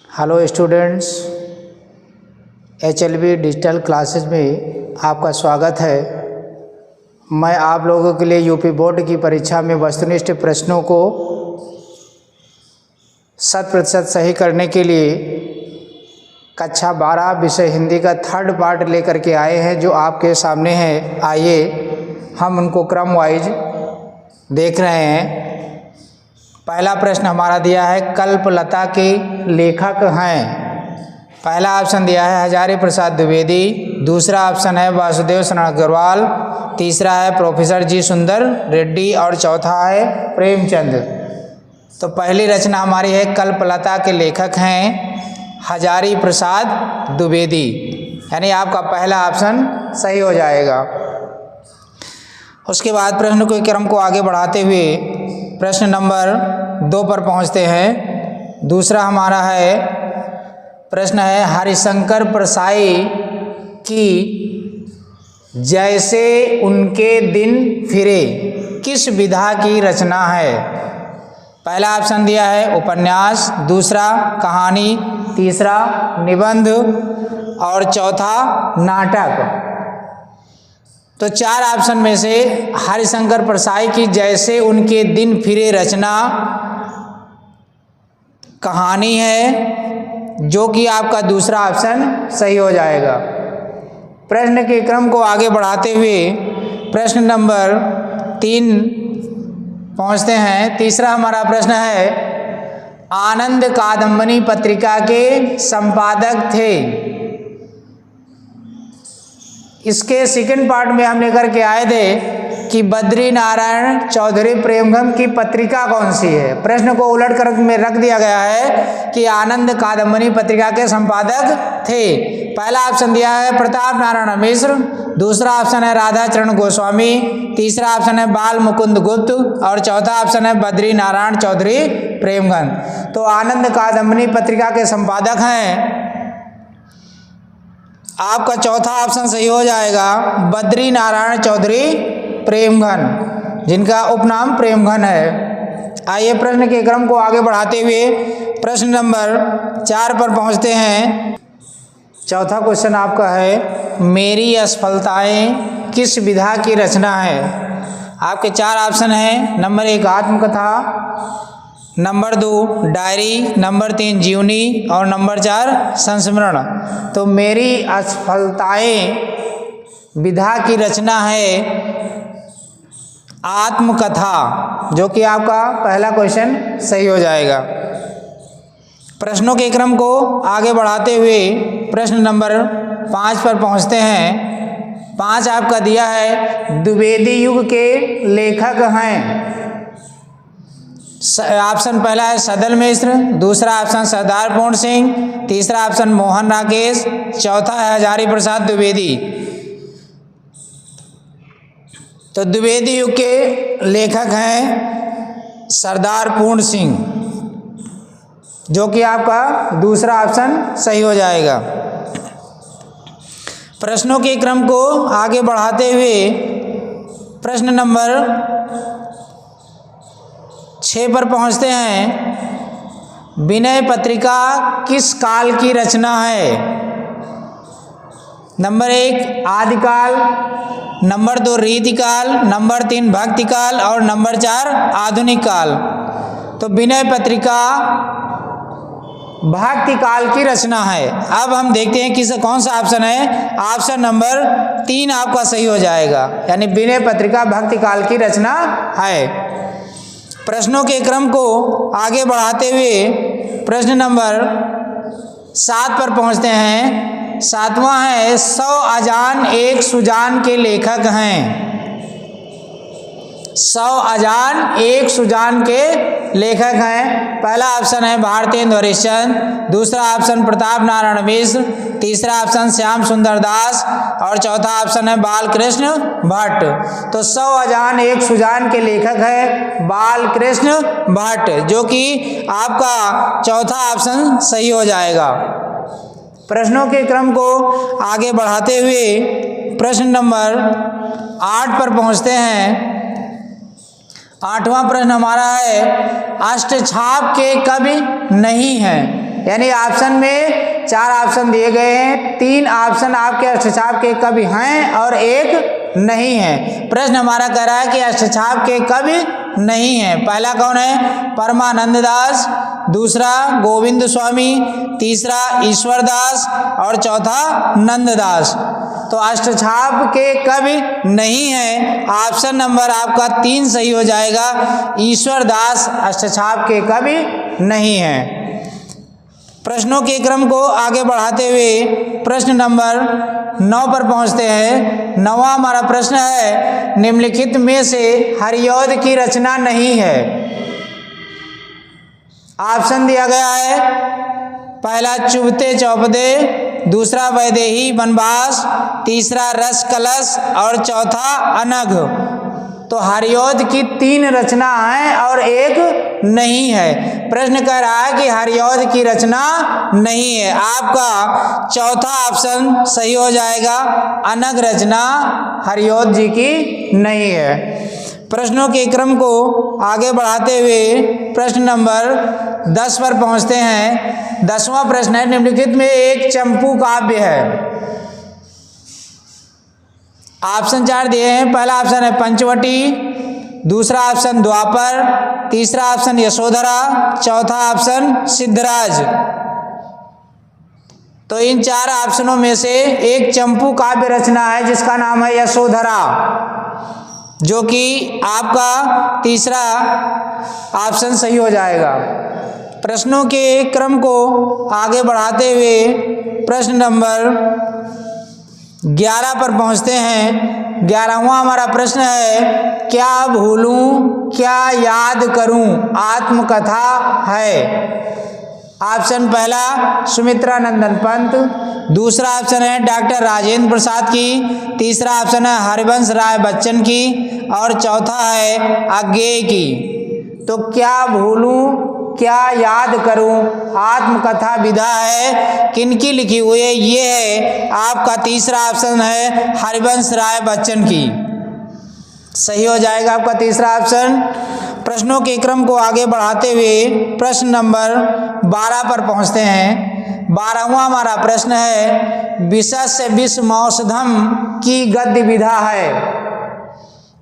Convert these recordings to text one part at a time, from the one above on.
Hello students, HLB digital classes में आपका स्वागत है। मैं आप लोगों के लिए यूपी बोर्ड की परीक्षा में वस्तुनिष्ठ प्रश्नों को 100% सही करने के लिए कक्षा 12 विषय हिंदी का थर्ड पार्ट लेकर के आए हैं, जो आपके सामने है। आइए हम उनको क्रम वाइज देख रहे हैं। पहला प्रश्न हमारा दिया है, कल्पलता के लेखक हैं। पहला ऑप्शन दिया है हजारी प्रसाद द्विवेदी, दूसरा ऑप्शन है वासुदेव शरण अग्रवाल, तीसरा है प्रोफेसर जी सुंदर रेड्डी और चौथा है प्रेमचंद। तो पहली रचना हमारी है, कल्पलता के लेखक हैं हजारी प्रसाद द्विवेदी, यानी आपका पहला ऑप्शन सही हो जाएगा। उसके बाद प्रश्न के क्रम को आगे बढ़ाते हुए प्रश्न नंबर 2 पर पहुंचते हैं। दूसरा हमारा है प्रश्न है, हरिशंकर परसाई की जैसे उनके दिन फिरे किस विधा की रचना है। पहला ऑप्शन दिया है उपन्यास, दूसरा कहानी, तीसरा निबंध और चौथा नाटक। तो 4 ऑप्शन में से हरिशंकर परसाई की जैसे उनके दिन फिरे रचना कहानी है, जो कि आपका दूसरा ऑप्शन सही हो जाएगा। प्रश्न के क्रम को आगे बढ़ाते हुए प्रश्न नंबर 3 पहुंचते हैं। तीसरा हमारा प्रश्न है, आनंद कादंबनी पत्रिका के संपादक थे। इसके सेकंड पार्ट में हम लेकर के आए थे कि बद्री नारायण चौधरी प्रेमगम की पत्रिका कौन सी है। प्रश्न को उलट कर में रख दिया गया है कि आनंद कादंबनी पत्रिका के संपादक थे। पहला ऑप्शन दिया है प्रताप नारायण मिश्र, दूसरा ऑप्शन है राधाचरण गोस्वामी, तीसरा ऑप्शन है बाल मुकुंद गुप्त और चौथा ऑप्शन है बद्री नारायण चौधरी प्रेमगम। तो आनंद कादंबनी पत्रिका के संपादक हैं आपका चौथा ऑप्शन सही हो जाएगा, बद्री नारायण चौधरी प्रेमघन, जिनका उपनाम प्रेमघन है। आइए प्रश्न के क्रम को आगे बढ़ाते हुए प्रश्न नंबर 4 पर पहुंचते हैं। चौथा क्वेश्चन आपका है, मेरी असफलताएं किस विधा की रचना है। आपके 4 ऑप्शन हैं। नंबर 1 आत्मकथा, नंबर 2 डायरी, नंबर 3 जीवनी और नंबर 4 संस्मरण। तो मेरी असफलताएं विधा की रचना है आत्मकथा, जो कि आपका पहला क्वेश्चन सही हो जाएगा। प्रश्नों के क्रम को आगे बढ़ाते हुए प्रश्न नंबर 5 पर पहुंचते हैं। 5 आपका दिया है, द्विवेदी युग के लेखक हैं। ऑप्शन पहला है सदल मिश्र, दूसरा ऑप्शन सरदार पूर्ण सिंह, तीसरा ऑप्शन मोहन राकेश, चौथा है हजारी प्रसाद द्विवेदी। तो द्विवेदी युग के लेखक हैं सरदार पूर्ण सिंह, जो कि आपका दूसरा ऑप्शन सही हो जाएगा। प्रश्नों के क्रम को आगे बढ़ाते हुए प्रश्न नंबर 6 पर पहुंचते हैं। विनय पत्रिका किस काल की रचना है। नंबर 1 आदिकाल, नंबर 2 रीतिकाल, नंबर 3 भक्तिकाल और नंबर 4 आधुनिक काल। तो विनय पत्रिका भक्ति काल की रचना है। अब हम देखते हैं किस कौन सा ऑप्शन है। ऑप्शन नंबर 3 आपका सही हो जाएगा, यानी विनय पत्रिका भक्ति काल की रचना है। प्रश्नों के क्रम को आगे बढ़ाते हुए प्रश्न नंबर 7 पर पहुंचते हैं। 7वां है, 100 अजान एक सुजान के लेखक हैं। 100 अजान एक सुजान के लेखक हैं। पहला ऑप्शन है भारतेंदु हरिश्चंद्र, दूसरा ऑप्शन प्रताप नारायण मिश्र, तीसरा ऑप्शन श्याम सुंदर दास और चौथा ऑप्शन है बालकृष्ण भट्ट। तो 100 अजान एक सुजान के लेखक है बालकृष्ण भट्ट, जो कि आपका चौथा ऑप्शन सही हो जाएगा। प्रश्नों के क्रम को आगे बढ़ाते हुए प्रश्न नंबर 8 पर पहुंचते हैं। 8वां प्रश्न हमारा है, अष्टछाप के कवि नहीं हैं। यानी ऑप्शन में 4 ऑप्शन दिए गए हैं, 3 ऑप्शन आपके अष्टछाप के कवि हैं और एक नहीं है। प्रश्न हमारा कह रहा है कि अष्टछाप के कवि नहीं है। पहला कौन है? परमानंद दास, दूसरा गोविंद स्वामी, तीसरा ईश्वर दास और चौथा नंददास। तो अष्टछाप के कवि नहीं है, ऑप्शन नंबर आपका 3 सही हो जाएगा। ईश्वर दास अष्टछाप के कवि नहीं है। प्रश्नों के क्रम को आगे बढ़ाते हुए प्रश्न नंबर 9 पर पहुंचते हैं। 9वां हमारा प्रश्न है, निम्नलिखित में से हरिऔध की रचना नहीं है। ऑप्शन दिया गया है, पहला चुभते चौपदे, दूसरा वैदेही वनवास, तीसरा रस कलश और चौथा अनघ। तो हरिऔध की 3 रचना है और एक नहीं है। प्रश्न कह रहा है कि हरिऔध की रचना नहीं है। आपका चौथा ऑप्शन सही हो जाएगा, अनघ रचना हरिऔध जी की नहीं है। प्रश्नों के क्रम को आगे बढ़ाते हुए प्रश्न नंबर 10 पर पहुंचते हैं। 10वां प्रश्न है, निम्नलिखित में एक चंपू काव्य है। ऑप्शन 4 दिए हैं। पहला ऑप्शन है पंचवटी, दूसरा ऑप्शन द्वापर, तीसरा ऑप्शन यशोधरा, चौथा ऑप्शन सिद्धराज। तो इन 4 ऑप्शनों में से एक चंपू काव्य रचना है जिसका नाम है यशोधरा, जो कि आपका तीसरा ऑप्शन सही हो जाएगा। प्रश्नों के क्रम को आगे बढ़ाते हुए प्रश्न नंबर 11 पर पहुंचते हैं। 11वां हमारा प्रश्न है, क्या भूलूं क्या याद करूं आत्मकथा है। ऑप्शन पहला सुमित्रा नंदन पंत, दूसरा ऑप्शन है डॉक्टर राजेंद्र प्रसाद की, तीसरा ऑप्शन है हरिवंश राय बच्चन की और चौथा है अज्ञेय की। तो क्या भूलूं क्या याद करूं आत्मकथा विधा है, किनकी लिखी हुई है? ये है आपका तीसरा ऑप्शन है हरिवंश राय बच्चन की। सही हो जाएगा आपका तीसरा ऑप्शन। प्रश्नों के क्रम को आगे बढ़ाते हुए प्रश्न नंबर 12 पर पहुंचते हैं। 12वां हमारा प्रश्न है, विशस्य विषमौषधम की गद्य विधा है।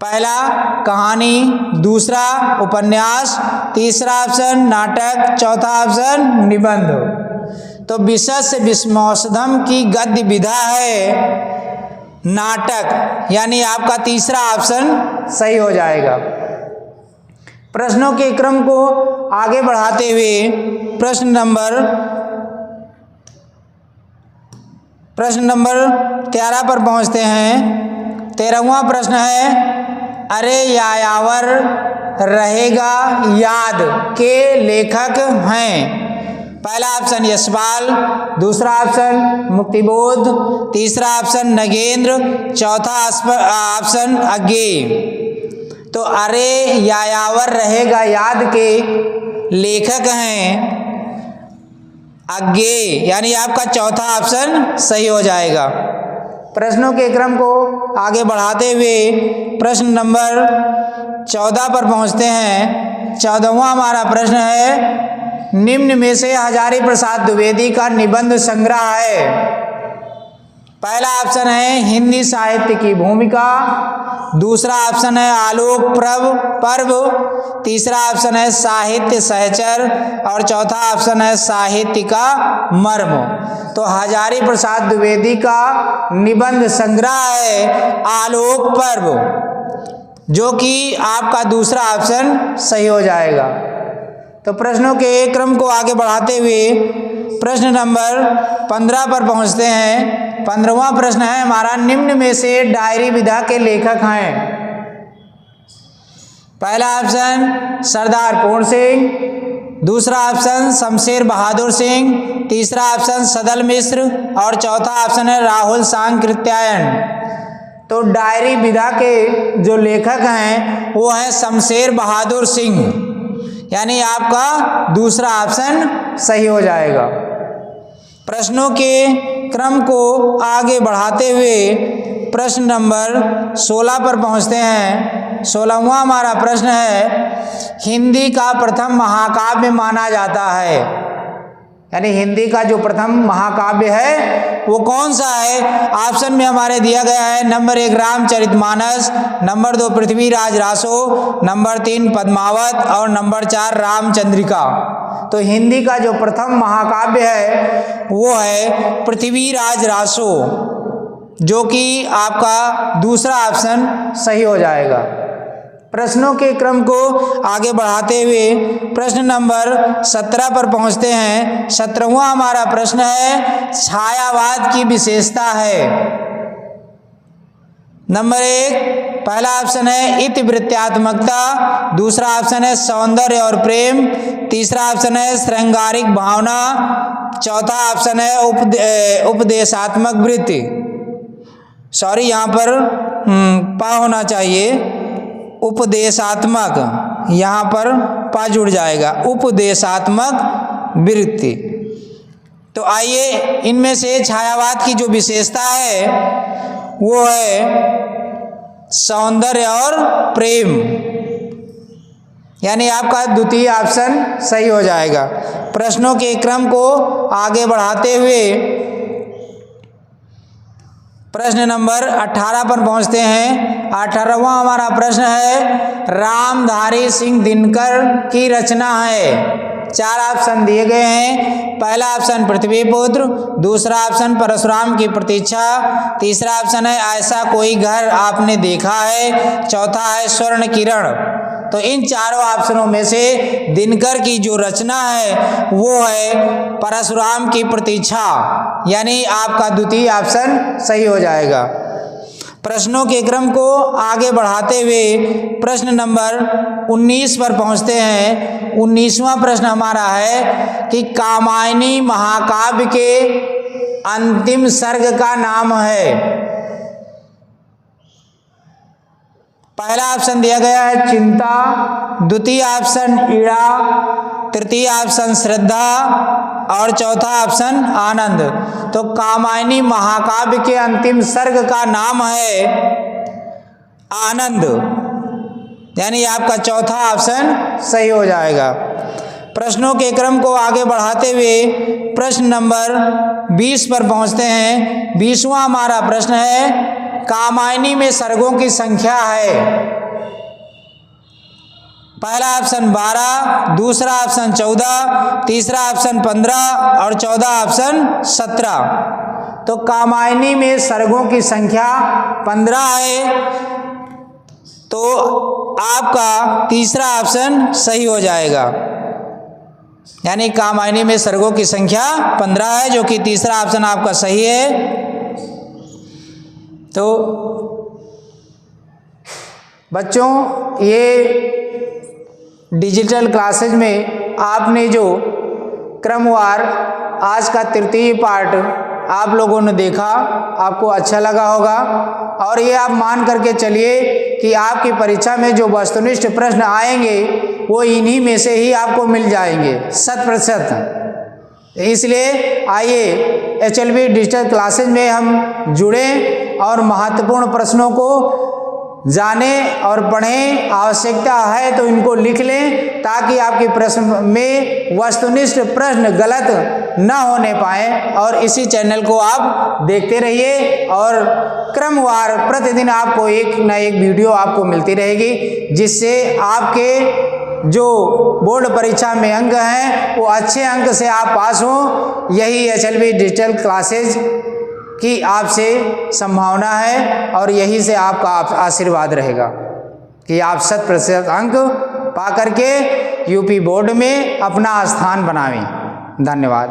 पहला कहानी, दूसरा उपन्यास, तीसरा ऑप्शन नाटक, चौथा ऑप्शन निबंध। तो विशस्य विषमौषधम की गद्य विधा है नाटक, यानी आपका तीसरा ऑप्शन सही हो जाएगा। प्रश्नों के क्रम को आगे बढ़ाते हुए प्रश्न नंबर 13 पर पहुंचते हैं। 13वां प्रश्न है, अरे यायावर रहेगा याद के लेखक हैं। पहला ऑप्शन यशपाल, दूसरा ऑप्शन मुक्तिबोध, तीसरा ऑप्शन नगेंद्र, चौथा ऑप्शन अज्ञेय। तो अरे यायावर रहेगा याद के लेखक हैं अज्ञेय, यानी आपका चौथा ऑप्शन सही हो जाएगा। प्रश्नों के क्रम को आगे बढ़ाते हुए प्रश्न नंबर 14 पर पहुंचते हैं। 14वां हमारा प्रश्न है, निम्न में से हजारी प्रसाद द्विवेदी का निबंध संग्रह है। पहला ऑप्शन है हिंदी साहित्य की भूमिका, दूसरा ऑप्शन है आलोक पर्व, तीसरा ऑप्शन है साहित्य सहचर और चौथा ऑप्शन है साहित्य का मर्म। तो हजारी प्रसाद द्विवेदी का निबंध संग्रह है आलोक पर्व, जो कि आपका दूसरा ऑप्शन सही हो जाएगा। तो प्रश्नों के क्रम को आगे बढ़ाते हुए प्रश्न नंबर 15 पर पहुंचते हैं। 15वां प्रश्न है हमारा, निम्न में से डायरी विधा के लेखक हैं। पहला ऑप्शन सरदार पूर्ण सिंह, दूसरा ऑप्शन शमशेर बहादुर सिंह, तीसरा ऑप्शन सदल मिश्र और चौथा ऑप्शन है राहुल सांकृत्यायन। तो डायरी विधा के जो लेखक हैं वो हैं शमशेर बहादुर सिंह, यानी आपका दूसरा ऑप्शन सही हो जाएगा। प्रश्नों के क्रम को आगे बढ़ाते हुए प्रश्न नंबर 16 पर पहुंचते हैं। 16वां हमारा प्रश्न है, हिंदी का प्रथम महाकाव्य माना जाता है। यानी हिंदी का जो प्रथम महाकाव्य है वो कौन सा है? ऑप्शन में हमारे दिया गया है number 1 Ramcharitmanas, number 2 Prithviraj Raso, number 3 Padmavat और नंबर 4 रामचंद्रिका। तो हिंदी का जो प्रथम महाकाव्य है वो है पृथ्वीराज रासो, जो कि आपका दूसरा ऑप्शन सही हो जाएगा। प्रश्नों के क्रम को आगे बढ़ाते हुए प्रश्न नंबर 17 पर पहुंचते हैं। 17वां हमारा प्रश्न है छायावाद की विशेषता है। नंबर 1 पहला ऑप्शन है इतिवृत्तात्मकता, दूसरा ऑप्शन है सौंदर्य और प्रेम, तीसरा ऑप्शन है श्रृंगारिक भावना, चौथा ऑप्शन है उपदेशात्मक वृत्ति। सॉरी, यहाँ पर पा होना चाहिए, उपदेशात्मक, यहाँ पर पा जुड़ जाएगा, उपदेशात्मक वृत्ति। तो आइए इनमें से छायावाद की जो विशेषता है वो है सौंदर्य और प्रेम, यानी आपका द्वितीय ऑप्शन सही हो जाएगा। प्रश्नों के क्रम को आगे बढ़ाते हुए प्रश्न नंबर 18 पर पहुंचते हैं। 18वां हमारा प्रश्न है रामधारी सिंह दिनकर की रचना है। 4 ऑप्शन दिए गए हैं। पहला ऑप्शन पृथ्वीपुत्र, दूसरा ऑप्शन परशुराम की प्रतीक्षा, तीसरा ऑप्शन है ऐसा कोई घर आपने देखा है, चौथा है स्वर्ण किरण। तो इन चारों ऑप्शनों में से दिनकर की जो रचना है वो है परशुराम की प्रतीक्षा, यानी आपका द्वितीय ऑप्शन सही हो जाएगा। प्रश्नों के क्रम को आगे बढ़ाते हुए प्रश्न नंबर 19 पर पहुंचते हैं। 19वां प्रश्न हमारा है कि कामायनी महाकाव्य के अंतिम सर्ग का नाम है। पहला ऑप्शन दिया गया है चिंता, द्वितीय ऑप्शन ईड़ा, तृतीय ऑप्शन श्रद्धा और चौथा ऑप्शन आनंद। तो कामायनी महाकाव्य के अंतिम सर्ग का नाम है आनंद, यानी आपका चौथा ऑप्शन सही हो जाएगा। प्रश्नों के क्रम को आगे बढ़ाते हुए प्रश्न नंबर 20 पर पहुंचते हैं। 20वां हमारा प्रश्न है कामायनी में सर्गों की संख्या है। पहला ऑप्शन 12, दूसरा ऑप्शन 14, तीसरा ऑप्शन 15 और चौथा ऑप्शन 17। तो कामायनी में सर्गों की संख्या 15 है, तो आपका तीसरा ऑप्शन सही हो जाएगा, यानी कामायनी में सर्गों की संख्या 15 है, जो कि तीसरा ऑप्शन आपका सही है। तो बच्चों, ये डिजिटल क्लासेज में आपने जो क्रमवार आज का तृतीय पार्ट आप लोगों ने देखा, आपको अच्छा लगा होगा। और ये आप मान करके चलिए कि आपकी परीक्षा में जो वस्तुनिष्ठ प्रश्न आएंगे वो इन्हीं में से ही आपको मिल जाएंगे 100%। इसलिए आइए HLB डिजिटल क्लासेज में हम जुड़ें और महत्वपूर्ण प्रश्नों को जानें और पढ़ें। आवश्यकता है तो इनको लिख लें, ताकि आपके प्रश्न में वस्तुनिष्ठ प्रश्न गलत न होने पाए। और इसी चैनल को आप देखते रहिए और क्रमवार प्रतिदिन आपको एक न एक वीडियो आपको मिलती रहेगी, जिससे आपके जो बोर्ड परीक्षा में अंक हैं वो अच्छे अंक से आप पास हों। यही HLB डिजिटल क्लासेज की आपसे संभावना है और यही से आपका आशीर्वाद रहेगा कि आप 100% अंक पा करके यूपी बोर्ड में अपना स्थान बनावें। धन्यवाद।